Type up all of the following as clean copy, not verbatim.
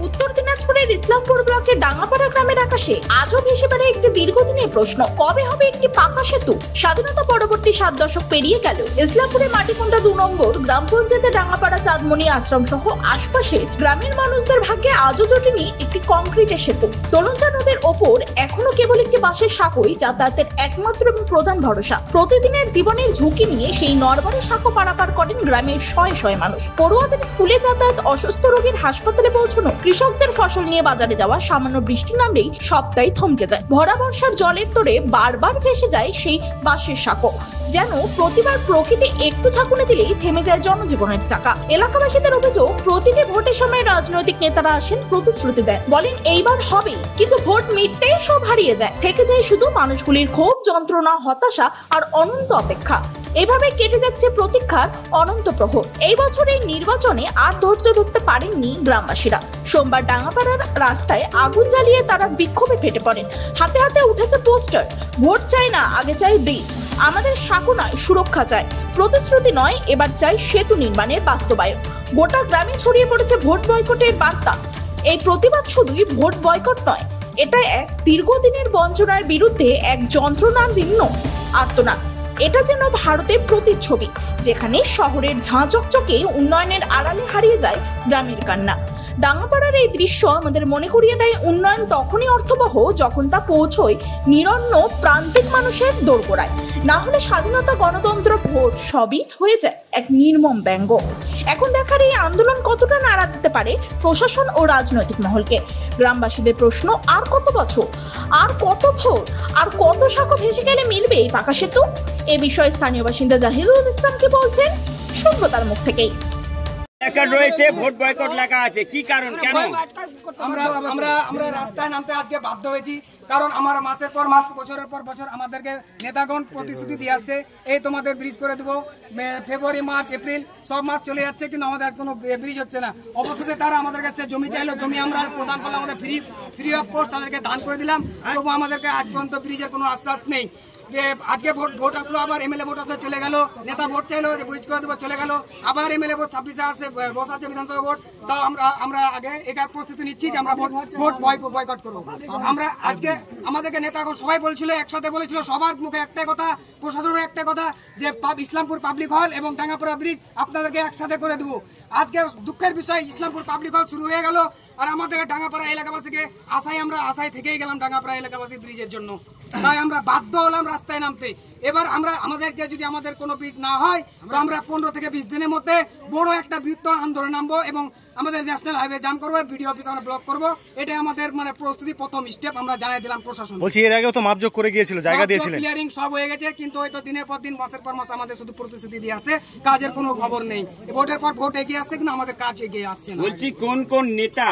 উত্তর দিনাজপুরের ইসলামপুর ব্লকের ডাঙ্গাপাড়া গ্রামের আকাশে আজও ভেসে বেড়ায় একটি দীর্ঘদিনের প্রশ্ন, কবে হবে একটি পাকা সেতু? স্বাধীনতা পরবর্তী 7 দশক পেরিয়ে গেল, ইসলামপুরের মাটিকুন্ডা 2 নম্বর গ্রাম পঞ্চায়েতের ডাঙ্গাপাড়া চাঁদমণি আশ্রম সহ আশপাশের গ্রামের মানুষদের ভাগ্যে আজও জোটেনি একটি কংক্রিটের সেতু। দোলনচা নদীর ওপর এখনো কেবল একটি বাঁশের সাঁকোই যাতায়াতের একমাত্র এবং প্রধান ভরসা। প্রতিদিনের জীবনের ঝুঁকি নিয়ে সেই নরবরের সাঁকো পারাপার করেন গ্রামের শয়ে শয়ে মানুষ। পড়ুয়াদের স্কুলে যাতায়াত, অসুস্থ রোগীর হাসপাতালে পৌঁছানো, কৃষকদের ফসল নিয়ে বাজারে যাওয়া, সামান্য বৃষ্টি নামলেই সবটাই থমকে যায়। ভরা বর্ষার জলের তোড়ে বারবার ভেসে যায় সেই বাঁশের সাঁকো, যেন প্রতিবার প্রকৃতি একটু ঝাঁকুনি দিলেই থেমে যায় জনজীবনের চাকা। এলাকাবাসীদের অভিযোগ, প্রতিটি ভোটের সময় রাজনৈতিক নেতারা আসেন, প্রতিশ্রুতি দেন, বলেন এইবার হবে, কিন্তু ভোট মিটতেই সব হারিয়ে যায়। থেকে যায় শুধু মানুষগুলির ক্ষোভ, যন্ত্রণা, হতাশা আর অনন্ত অপেক্ষা। এভাবে কেটে যাচ্ছে প্রতীক্ষার অনন্ত প্রহর। এই বছরের নির্বাচনে আর ধৈর্য ধরতে পারেননি গ্রামবাসীরা। সোমবার ডাঙ্গাপাড়ার রাস্তায় আগুন জ্বালিয়ে তারা বিক্ষোভে ফেটে পড়েন। হাতে হাতে উঠেছে পোস্টার, ভোট চাই না, আগে চাই ব্রিজ, আমাদের সাঁকো নয়, সুরক্ষা চাই, প্রতিশ্রুতি নয়, এবার চাই সেতু নির্মাণের বাস্তবায়ন। গোটা গ্রামে ছড়িয়ে পড়েছে ভোট বয়কটের বার্তা। এই প্রতিবাদ শুধুই ভোট বয়কট নয়, এটা এক দীর্ঘদিনের বঞ্চনার বিরুদ্ধে এক যন্ত্রণাদীর্ণ আর্তনাদ। এটা যেন ভারতের প্রতিচ্ছবি, যেখানে শহরের ঝাঁ চকচকে উন্নয়নের আড়ালে হারিয়ে যায় গ্রামের কান্না। ডাঙ্গাপাড়ার এই দৃশ্য আমাদের মনে করিয়ে দেয়, উন্নয়ন তখনই অর্থবহ যখন তা পৌঁছয় নিরন্ন প্রান্তিক মানুষের দোরগোড়ায়। না হলে স্বাধীনতা, গণতন্ত্র, ভোট সবই হয়ে যায় এক নির্মম ব্যঙ্গ। এখন দেখার এই আন্দোলন কতটা নাড়া দিতে পারে প্রশাসন ও রাজনৈতিক মহলকে। গ্রামবাসীদের প্রশ্ন, আর কত বছর, আর কত ভোট, আর কত সাঁকো ভেসে গেলে মিলবে এই পাকা সেতু? এ বিষয়ে স্থানীয় বাসিন্দা জাহিরুল ইসলাম কি বলছেন, শুনবো তার মুখ থেকেই। রয়েছে ভোট বয়কট লেখা আছে, কি কারণ, কেন আমরা রাস্তায় নামতে আজকে বাধ্য হয়েছি? কারণ আমার মাসের পর মাস, বছরের পর বছর আমাদেরকে নেতাগণ প্রতিশ্রুতি দিয়ে আসছে, এই তোমাদের ব্রিজ করে দেবো, ফেব্রুয়ারি, মার্চ, এপ্রিল সব মাস চলে যাচ্ছে, কিন্তু আমাদের কোনো ব্রিজ হচ্ছে না। অবশেষে তারা আমাদের কাছে জমি চাইলো, জমি আমরা প্রদান করলাম, আমাদের ফ্রি অফ কস্ট তাদেরকে দান করে দিলাম, তবু আমাদেরকে আজ পর্যন্ত ব্রিজের কোনো আশ্বাস নেই। যে আজকে ভোট আসলো, আবার এমএলএ ভোট আসলো, চলে গেল, নেতা ভোট চাইলো যে ব্রিজ করে দেবো, চলে গেল, আবার এমএলএ ভোট 26-এ আসে, বসে আছে বিধানসভা ভোট, তাও আমরা আগে এটার প্রস্তুতি নিচ্ছি যে আমরা ভোট বয়কট করবো। আমরা আজকে আমাদেরকে নেতা সবাই বলছিল, একসাথে বলেছিল, সবার মুখে একটাই কথা, প্রশাসনের একটা কথা, যে ইসলামপুর পাবলিক হল এবং ডাঙ্গাপাড়া ব্রিজ আপনাদেরকে একসাথে করে দেবো। আজকে দুঃখের বিষয়, ইসলামপুর পাবলিক হল শুরু হয়ে গেল, আর আমাদের ডাঙ্গাপাড়া এলাকাবাসীকে আমরা আশায় থেকেই গেলাম ডাঙ্গাপাড়া এলাকাবাসী ব্রিজের জন্য, তাই আমরা বাধ্য হলাম রাস্তায় নামতে। এবার আমাদেরকে যদি আমাদের কোনো ব্রিজ না হয়, তো আমরা 15 থেকে 20 দিনের মধ্যে বড় একটা বৃহত্তর আন্দোলন নামবো এবং আমাদের ন্যাশনাল হাইওয়ে জাম করবো, বিডিও অফিস আমরা ব্লক করবো। এটাই আমাদের প্রস্তুতি প্রথম স্টেপ আমরা জানাই দিলাম প্রশাসন। বলছি এর আগেও তো মাপজোক করে গিয়েছিল, জায়গা দিয়েছিলেন, ক্লিয়ারিং সব হয়ে গেছে, কিন্তু হয়তো দিনের পর দিন, মাসের পর মাস আমাদের শুধু প্রতিশ্রুতি দিয়ে আসে, কাজের কোনো খবর নেই। ভোটের পর ভোট এগিয়ে আসছে, কিন্তু আমাদের কাজ এগিয়ে আসছে না। বলছি কোন কোন নেতা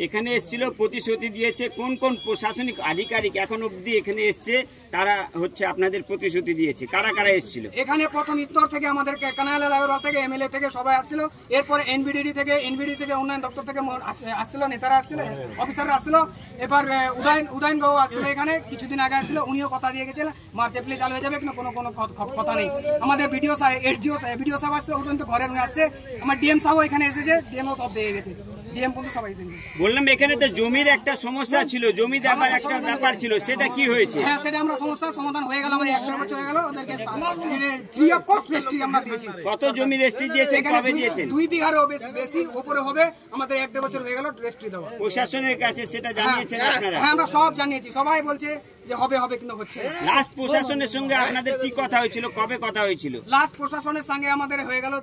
এখানে এসেছিল, প্রতিশ্রুতি দিয়েছে, কোন কোন প্রশাসনিক আধিকারিক এখন অবধি এখানে এসছে, তারা হচ্ছে আপনাদের প্রতিশ্রুতি দিয়েছে, কারা কারা এসেছিল? এখানে প্রথম স্তর থেকে আমাদের কানাইল থেকে, এমএলএ থেকে সবাই আসছিল, এরপরে এনবিডি থেকে উন্নয়ন দপ্তর থেকে আসছিল, নেতারা আসছিল, অফিসাররা আসছিল, এবার উদয়ন বাবু আসছিল, এখানে কিছুদিন আগে আসছিল, উনিও কথা দিয়ে গেছিলেন মার্চ এপ্রিল চালু হয়ে যাবে, কিন্তু কোনো কথা নেই। আমাদের বিডিও সাহেব আসছিল, কিন্তু ঘরে আসছে, আমার ডিএম সাহেব এখানে এসেছে, ডিএমও সব দিয়ে গেছে, বললাম এখানে তো জমির একটা সমস্যা ছিল, জমি দেওয়ার একটা ব্যাপার ছিল, সেটা কি হয়েছে? হ্যাঁ, সেটা আমরা সমস্যার সমাধান হয়ে গেল, আমাদের 1 বছর হয়ে গেল, ওদেরকে ফ্রি অফ কস্ট রেজিস্ট্রি আমরা দিয়েছি। কত জমি রেজিস্ট্রি দিয়েছেন, কবে দিয়েছেন? 2 বিঘারও বেশি উপরে হবে, আমাদের 1 বছর হয়ে গেল রেজিস্ট্রি দেওয়া। প্রশাসনের কাছে সেটা জানিয়েছেন আপনারা? হ্যাঁ, আমরা সব জানিয়েছি, সবাই বলছে যে হবে, কিন্তু হচ্ছে। লাস্ট প্রশাসনের সঙ্গে আপনাদের কি কথা হয়েছিল, কবে কথা হয়েছিল? লাস্ট প্রশাসনের সঙ্গে আমাদের হয়ে গেল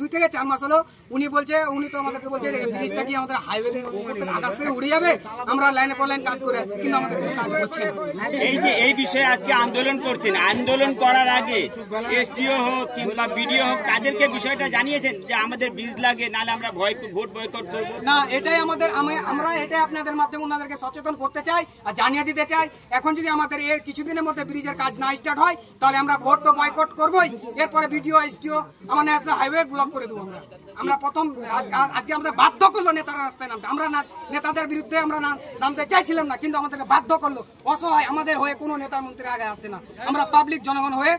2 থেকে 4 মাস হলো। উনি তো আমাদেরকে বলছে ব্রিজটা কি আমাদের হাইওয়ে আকাশ থেকে উড়ে যাবে, আমরা লাইনে পর লাইন কাজ করে আছি, কিন্তু আমাদের কোনো কাজ হচ্ছে না। এই বিষয়ে আজকে আন্দোলন করছেন, আন্দোলন করার আগে এসডিও হোক কিংবা বিডিও হোক, তাদেরকে বিষয়টা জানিয়েছেন যে আমাদের ব্রিজ লাগে, নাহলে আমরা ভোট বয়কট করবো? না, এটাই আমরা এটাই আপনাদের মাধ্যমে ওনাদেরকে সচেতন করতে চাই আর জানিয়ে দিতে চাই। এখন যদি আমাদের এর কিছুদিনের মধ্যে ব্রিজের কাজ না স্টার্ট হয়, তাহলে আমরা ভোট তো বয়কট করবোই, এরপরে বিডিও, এসডিও, আমার ন্যাশনাল হাইওয়ে ব্লক করে দেবো আমরা। আমরা প্রথম আজকে আমাদের বাধ্য করলো নেতারা রাস্তায় নামতে। আমরা নেতাদের বিরুদ্ধে আমরা নামতে চাইছিলাম না, কিন্তু আমাদেরকে বাধ্য করলো। অসহায় আমাদের হয়ে কোনো নেতা মন্ত্রী আগে আসে না। আমরা পাবলিক জনগণ হয়ে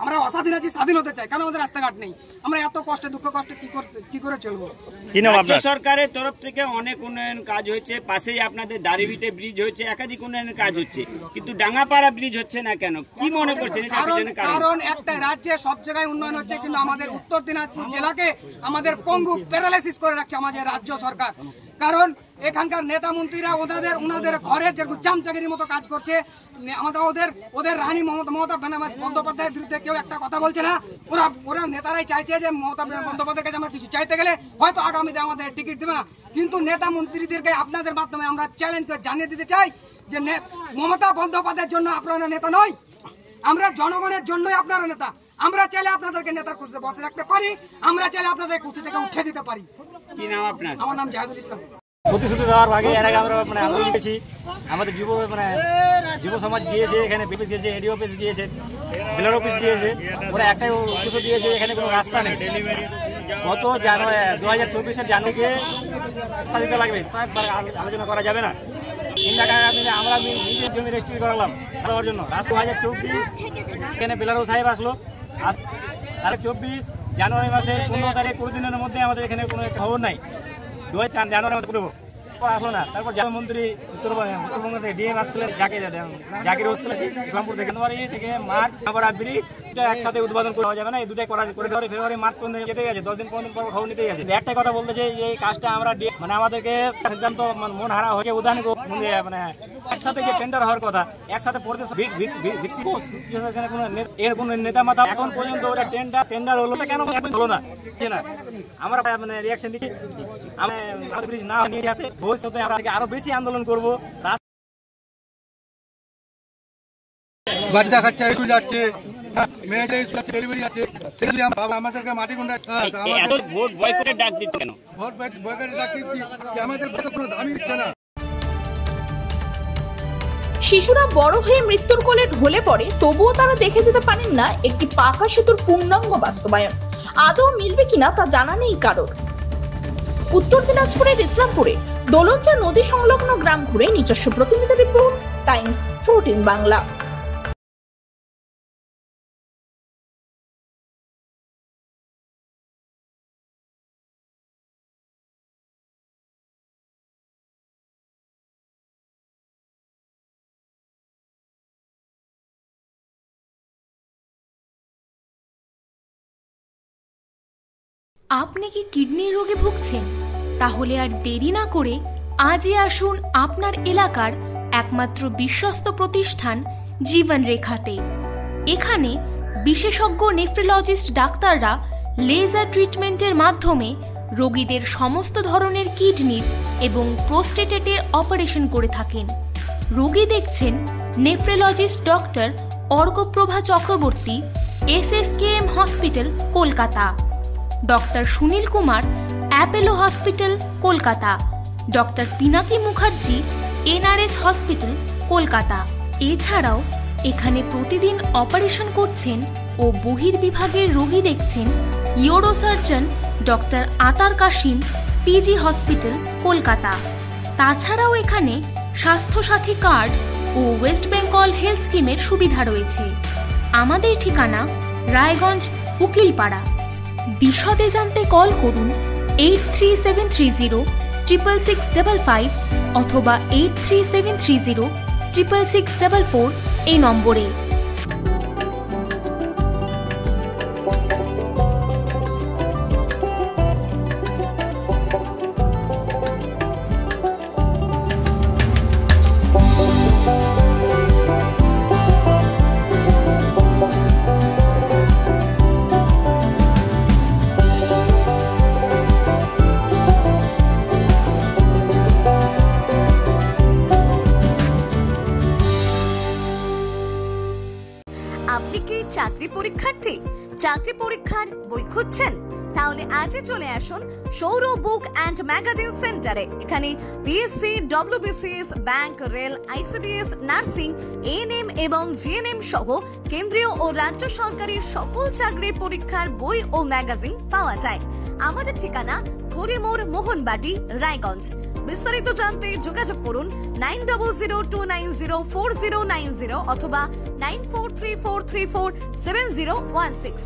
আমরা অস্বাধীন আছি, স্বাধীন হতে চাই, কারণ আমাদের রাস্তাঘাট নেই। আমরা এত কষ্টে দুঃখ কষ্টে কি করে চলবো? রাজ্য সরকারের তরফ থেকে অনেক উন্নয়ন কাজ হয়েছে, পাশেই আপনাদের দাঁড়িভিটে ব্রিজ হয়েছে, একাধিক উন্নয়নের কাজ হচ্ছে, কিন্তু ডাঙ্গাপাড়া ব্রিজ হচ্ছে না কেন? কি মনে করছেন? কারণ একটা রাজ্যে সব জায়গায় উন্নয়ন হচ্ছে, কিন্তু আমাদের উত্তর দিনাজপুর জেলাকে আমাদের পঙ্গু প্যারালাইসিস করে রাখছে আমাদের রাজ্য সরকার। কারণ এখানকার নেতা মন্ত্রীরা ওনাদের ঘরে যেরকম চামচাগিরির মতো কাজ করছে। আমাদের ওদের রানী মমতা বন্দ্যোপাধ্যায়ের বিরুদ্ধে কেউ একটা কথা বলছে না। ওরা নেতারাই চাইছে যে মমতা বন্দ্যোপাধ্যায়ের কাছে আমরা কিছু চাইতে গেলে হয়তো আগামীতে আমাদের টিকিট দেবে না। কিন্তু নেতা মন্ত্রীদেরকে আপনাদের মাধ্যমে আমরা চ্যালেঞ্জ করে জানিয়ে দিতে চাই যে মমতা বন্দ্যোপাধ্যায়ের জন্য আপনারা নেতা নয়, আমরা জনগণের জন্যই আপনারা নেতা। আমরা চাইলে আপনাদেরকে নেতার কুর্সিতে বসে রাখতে পারি, আমরা চাইলে আপনাদের কুর্সি থেকে উঠে দিতে পারি। কি নাম আপনার? আমার নাম জাহিদুল ইসলাম। প্রতিশ্রুতি দেওয়ার আগে এর আগে আমরা আন্দোলন করেছি। আমাদের যুব সমাজ গিয়েছে, এখানে বিপিএস গিয়েছে, এডি অফিস গিয়েছে, বিএলআর অফিস গিয়েছে। ওরা একটাই উদ্দেশ্য দিয়েছে, এখানে কোনো রাস্তা নেই। গত 2024 জানুয়ারিতে রাস্তা দিতে লাগবে, আলোচনা করা যাবে না। 3 টাকা আমরা নিজের জমি রেজিস্ট্রি করালাম দেওয়ার জন্য। রাস্তা 2024 এখানে বিএলআর সাহেব আসলো। 24 জানুয়ারি মাসের 15 তারিখ 20 দিনের মধ্যে আমাদের এখানে কোনো খবর নাই। 2 জানুয়ারি মাসে দেবো, আসলো না। তারপর মুখ্যমন্ত্রী উত্তরবঙ্গ থেকে ডিএম আসছিলেন, জাকির হোসেন ইসলামপুর থেকে। জানুয়ারি থেকে মার্চ আমরা ব্রিজ এটা একসাথে উদ্বোধন করা যাবে না, এই দুটাই করে ফেব্রুয়ারি মার্চ পর্যন্ত যেতে গেছে। 10 দিন 15 দিন পর খবর নিতে গেছে। একটাই কথা বলতে যে এই কাজটা আমরা আমাদেরকে সিদ্ধান্ত মন হারা হয়ে উদাহরণ একসাথে যে টেন্ডার হওয়ার কথা, একসাথে পড়তে এর কোন নেতা মাথা এখন পর্যন্ত ওটা টেন্ডার হলো না কেন হলো না? আমরা রিয়াকশন দিচ্ছি। আমরা ব্রিজ না নিয়ে যাতে ভবিষ্যতে আমরা আরো বেশি আন্দোলন করবো। বাচ্চা কাচ্চা স্কুল যাচ্ছে, মেয়েদের স্কুল যাচ্ছে, ডেলিভারি যাচ্ছে, সেটা দিয়ে আমাদেরকে মাটি কোনটা ভোট বয়কটের ডাক দিচ্ছে কেন? ভোট বয়কটের ডাক দিচ্ছি আমাদের কোনো দামই দিচ্ছে না। শিশুরা বড় হয়ে মৃত্যুর কোলে ঢলে পড়ে, তবুও তারা দেখে যেতে পারেন না একটি পাকা সেতুর পূর্ণাঙ্গ বাস্তবায়ন। আদৌ মিলবে কিনা তা জানা নেই কারোর। উত্তর দিনাজপুরের ইসলামপুরে দোলনচা নদী সংলগ্ন গ্রাম ঘুরে নিজস্ব প্রতিনিধি রিপোর্ট, টাইমস 14 বাংলা। আপনি কি কিডনি রোগে ভুগছেন? তাহলে আর দেরি না করে আজই আসুন আপনার এলাকার একমাত্র বিশ্বস্ত প্রতিষ্ঠান জীবন রেখাতে। এখানে বিশেষজ্ঞ নেফ্রোলজিস্ট ডাক্তাররা লেজার ট্রিটমেন্টের মাধ্যমে রোগীদের সমস্ত ধরনের কিডনির এবং প্রোস্টেটের অপারেশন করে থাকেন। রোগী দেখছেন nephrologist doctor Arkaprabha Chakraborty, SSKM hospital, Kolkata. Doctor Sunil Kumar, Apollo hospital, Kolkata. Doctor Pinaki Mukherjee, NRS hospital, Kolkata. এছাড়াও এখানে প্রতিদিন অপারেশন করছেন ও বহির্বিভাগের রোগী দেখছেন ইউরোসার্জন ডক্টর আতার কাশিম, PG হসপিটাল, কলকাতা। তাছাড়াও এখানে স্বাস্থ্যসাথী কার্ড ও ওয়েস্ট বেঙ্গল হেলথ স্কিমের সুবিধা রয়েছে। আমাদের ঠিকানা রায়গঞ্জ, উকিলপাড়া। বিশদে জানতে কল করুন 8373066655 অথবা 8373066644 এই নম্বরে। আপনি কি চাকরি পরীক্ষার্থী? চাকরি পরীক্ষার বই খুঁজছেন? তাহলে আজই চলে আসুন সৌর বুক অ্যান্ড ম্যাগাজিন সেন্টারে। এখানে BSc, WBCS, bank, rail, ICDS, nursing, ANM এবং জিএনএম সহ কেন্দ্রীয় ও রাজ্য সরকারি সকল চাকরির পরীক্ষার বই ও ম্যাগাজিন পাওয়া যায়। আমাদের ঠিকানা ঘড়িমোড়, মোহনবাটি, রায়গঞ্জ। বিস্তারিত জানতে যোগাযোগ করুন 9002904090 অথবা 9434347016।